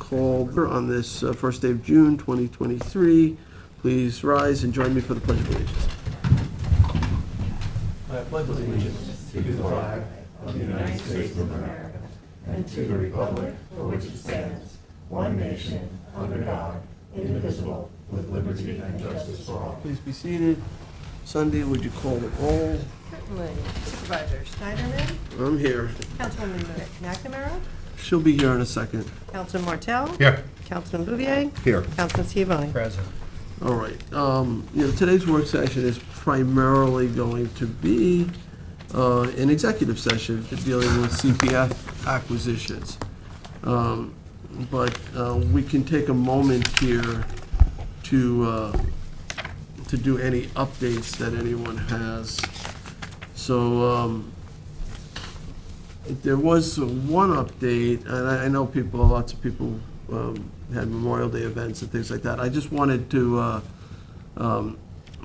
called on this first day of June 2023. Please rise and join me for the Pledge of Allegiance. I pledge allegiance to the flag of the United States of America and to the republic for which it stands, one nation, under God, indivisible, with liberty and justice for all. Please be seated. Sunday, would you call the roll? Certainly. Supervisor Schneiderman, I'm here. Councilwoman McNamara, She'll be here in a second. Councilman Martell. Here. Councilman Bouvier. Here. Councilman Schiavone. Present. All right. Today's work session is primarily going to be an executive session dealing with CPF acquisitions. But we can take a moment here to do any updates that anyone has. So there was one update, and I know lots of people had Memorial Day events and things like that. I just wanted to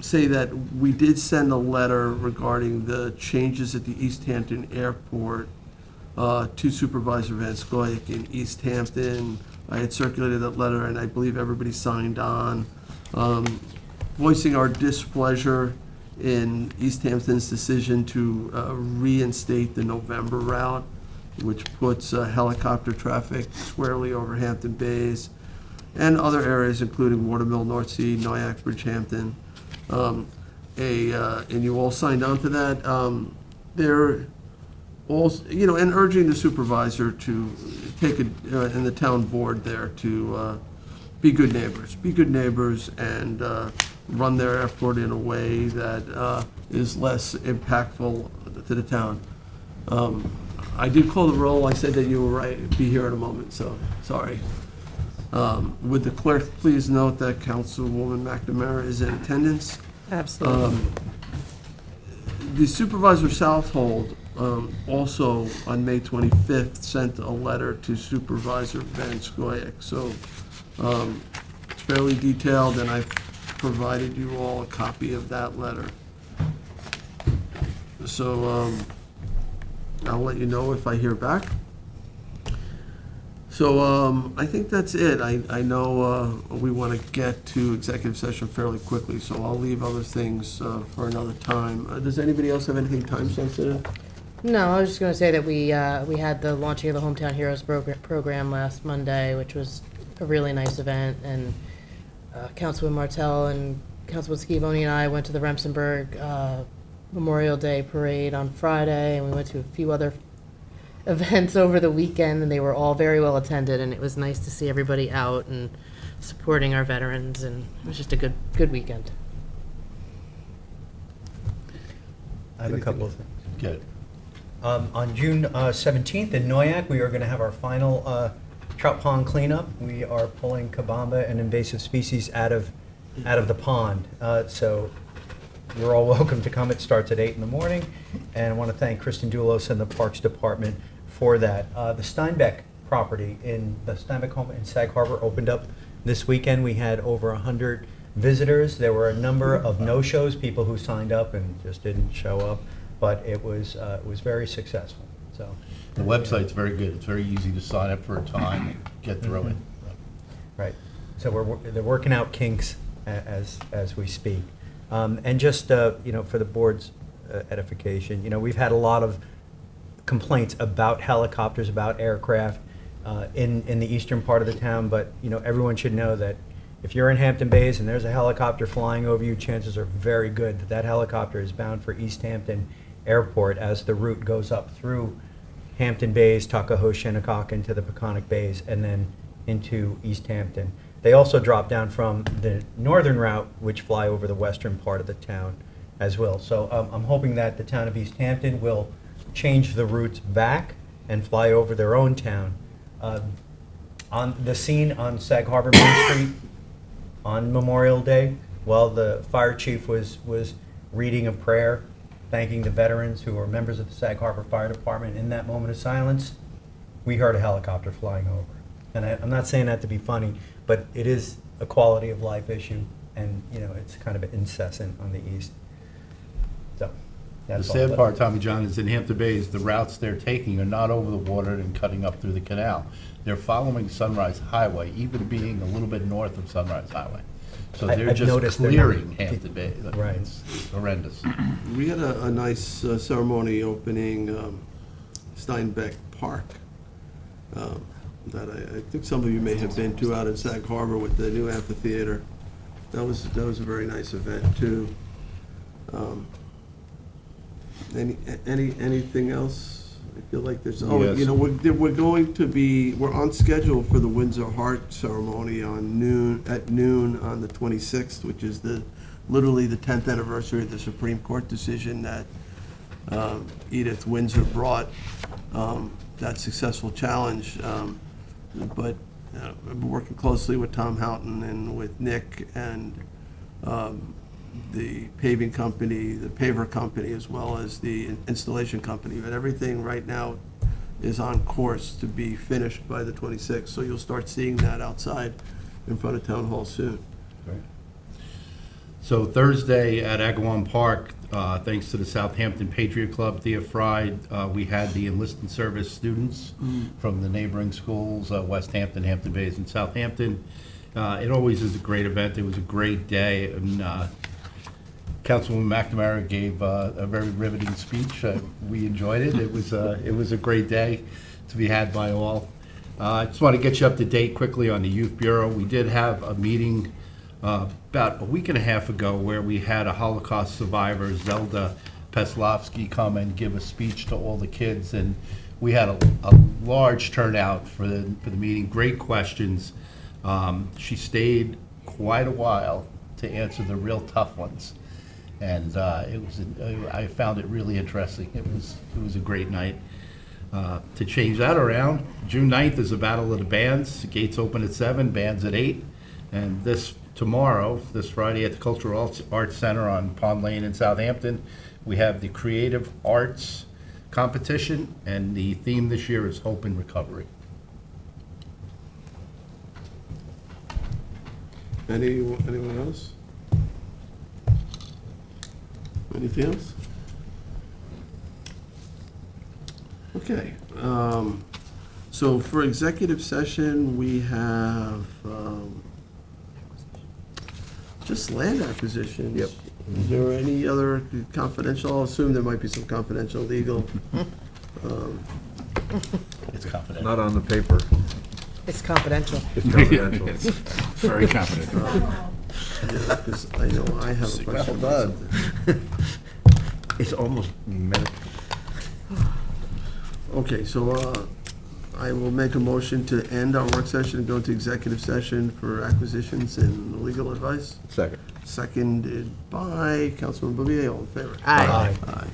say that we did send a letter regarding the changes at the East Hampton Airport to Supervisor Van Scoyoc in East Hampton. I had circulated that letter, and I believe everybody signed on, voicing our displeasure in East Hampton's decision to reinstate the November route, which puts helicopter traffic squarely over Hampton Bays and other areas, including Watermill, North Sea, Noyac, Bridgehampton. And you all signed on to that. They're also, and urging the supervisor to take and the town board there to be good neighbors and run their airport in a way that is less impactful to the town. I did call the roll. I said that you were right, be here in a moment, so sorry. Would the clerk please note that Councilwoman McNamara is in attendance? Absolutely. The Supervisor Southold also on May 25th sent a letter to Supervisor Van Scoyoc. So it's fairly detailed, and I've provided you all a copy of that letter. So I'll let you know if I hear back. So I think that's it. I know we want to get to executive session fairly quickly, so I'll leave other things for another time. Does anybody else have anything time sensitive? No, I was just going to say that we had the launching of the Hometown Heroes program last Monday, which was a really nice event, and Councilman Martell and Councilman Schiavone and I went to the Remsenburg Memorial Day Parade on Friday, and we went to a few other events over the weekend, and they were all very well attended, and it was nice to see everybody out and supporting our veterans, and it was just a good weekend. I have a couple of things. Good. On June 17th in Noyac, we are going to have our final trout pond cleanup. We are pulling kabamba and invasive species out of the pond. So you're all welcome to come. It starts at 8 in the morning. And I want to thank Kristen Doulos and the Parks Department for that. The Steinbeck property in the Steinbeck home in Sag Harbor opened up this weekend. We had over 100 visitors. There were a number of no-shows, people who signed up and just didn't show up. But it was very successful. So the website's very good. It's very easy to sign up for a time and get through it. right. So they're working out kinks as we speak. And just for the board's edification, we've had a lot of complaints about helicopters, about aircraft in the eastern part of the town. But everyone should know that if you're in Hampton Bays and there's a helicopter flying over you, chances are very good that that helicopter is bound for East Hampton Airport as the route goes up through Hampton Bays, Tuckahoe, Shinnecock, into the Peconic Bays, and then into East Hampton. They also drop down from the northern route, which fly over the western part of the town as well. So I'm hoping that the town of East Hampton will change the routes back and fly over their own town. On the scene on Sag Harbor Main Street on Memorial Day, while the fire chief was reading a prayer, thanking the veterans who are members of the Sag Harbor Fire Department, in that moment of silence, we heard a helicopter flying over. And I'm not saying that to be funny, but it is a quality of life issue, and it's kind of incessant on the east. So The That's all. sad part, Tommy John, is in Hampton Bays, the routes they're taking are not over the water and cutting up through the canal. They're following Sunrise Highway, even being a little bit north of Sunrise Highway. So they're I've just noticed they're not- clearing Hampton Bays. Right. It's horrendous. We had a nice ceremony opening Steinbeck Park that I think some of you may have been to out in Sag Harbor with the new amphitheater. That was a very nice event, too. Anything else? I feel like there's, Yes. you know, we're on schedule for the Windsor Heart ceremony at noon on the 26th, which is literally the 10th anniversary of the Supreme Court decision that Edith Windsor brought, that successful challenge. But I've been working closely with Tom Houghton and with Nick and the paving company, the paver company, as well as the installation company. But everything right now is on course to be finished by the 26th. So you'll start seeing that outside in front of Town Hall soon. So Thursday at Agawam Park, thanks to the Southampton Patriot Club, Thea Fried, we had the enlisted service students from the neighboring schools, West Hampton, Hampton Bays, and Southampton. It always is a great event. It was a great day, and Councilwoman McNamara gave a very riveting speech. We enjoyed it. It was a great day to be had by all. I just want to get you up to date quickly on the Youth Bureau. We did have a meeting about a week and a half ago where we had a Holocaust survivor, Zelda Peslovsky, come and give a speech to all the kids, and we had a large turnout for the meeting. Great questions. She stayed quite a while to answer the real tough ones, and I found it really interesting. It was a great night. To change that around, June 9th is the Battle of the Bands. Gates open at 7, bands at 8, and this Friday at the Cultural Arts Center on Pond Lane in Southampton, we have the Creative Arts Competition, and the theme this year is Hope and Recovery. Anyone else? Anything else? Okay, so for executive session, we have just land acquisitions. Yep. Is there any other confidential? I'll assume there might be some confidential legal. It's confidential. Not on the paper. It's confidential. It's confidential. Very confident. Because I know I have a question about Well something. It's almost medical. Okay, so I will make a motion to end our work session and go into executive session for acquisitions and legal advice. Second. Seconded by Councilman Bouvier, all in favor? Aye. Aye.